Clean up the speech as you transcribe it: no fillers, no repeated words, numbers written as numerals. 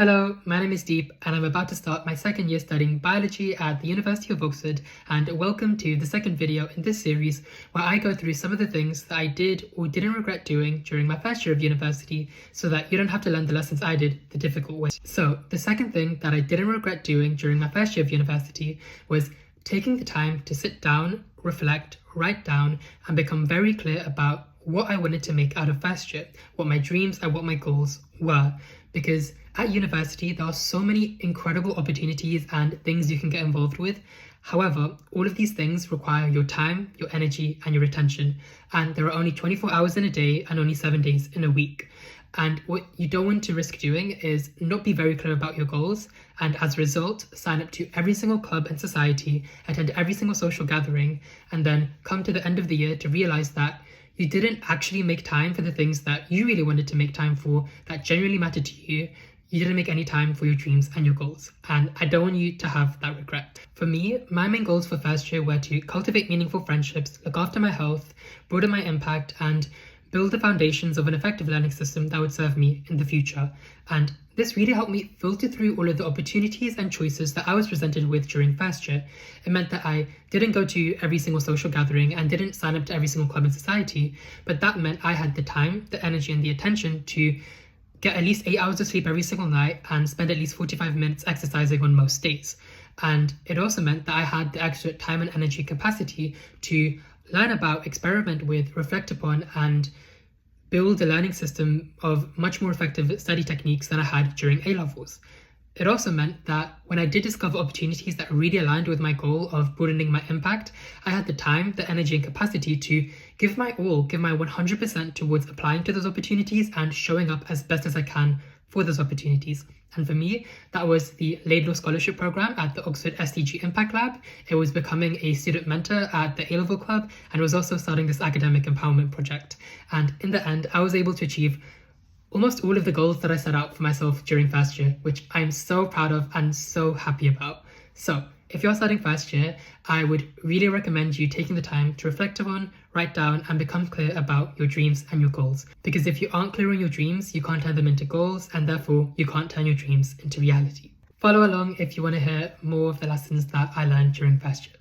Hello, my name is Deep and I'm about to start my second year studying biology at the University of Oxford, and welcome to the second video in this series where I go through some of the things that I did or didn't regret doing during my first year of university so that you don't have to learn the lessons I did the difficult way. So the second thing that I didn't regret doing during my first year of university was taking the time to sit down, reflect, write down and become very clear about what I wanted to make out of first year, what my dreams and what my goals were. Because at university, there are so many incredible opportunities and things you can get involved with. However, all of these things require your time, your energy, and your attention. And there are only 24 hours in a day and only 7 days in a week. And what you don't want to risk doing is not be very clear about your goals, and as a result, sign up to every single club and society, attend every single social gathering, and then come to the end of the year to realize that you didn't actually make time for the things that you really wanted to make time for, that genuinely mattered to you. You didn't make any time for your dreams and your goals, and I don't want you to have that regret. For me, my main goals for first year were to cultivate meaningful friendships, look after my health, broaden my impact, and build the foundations of an effective learning system that would serve me in the future. And this really helped me filter through all of the opportunities and choices that I was presented with during first year. It meant that I didn't go to every single social gathering and didn't sign up to every single club and society, but that meant I had the time, the energy, and the attention to get at least 8 hours of sleep every single night and spend at least 45 minutes exercising on most days. And it also meant that I had the extra time and energy capacity to learn about, experiment with, reflect upon, and build a learning system of much more effective study techniques than I had during A-levels. It also meant that when I did discover opportunities that really aligned with my goal of broadening my impact, I had the time, the energy, and capacity to give my all, give my 100% towards applying to those opportunities and showing up as best as I can for those opportunities. And for me, that was the Laidlaw Scholarship Program at the Oxford SDG Impact Lab. It was becoming a student mentor at the A-Level Club, and it was also starting this academic empowerment project. And in the end, I was able to achieve almost all of the goals that I set out for myself during first year, which I'm so proud of and so happy about. So if you're starting first year, I would really recommend you taking the time to reflect upon, write down, and become clear about your dreams and your goals. Because if you aren't clear on your dreams, you can't turn them into goals, and therefore you can't turn your dreams into reality. Follow along if you want to hear more of the lessons that I learned during first year.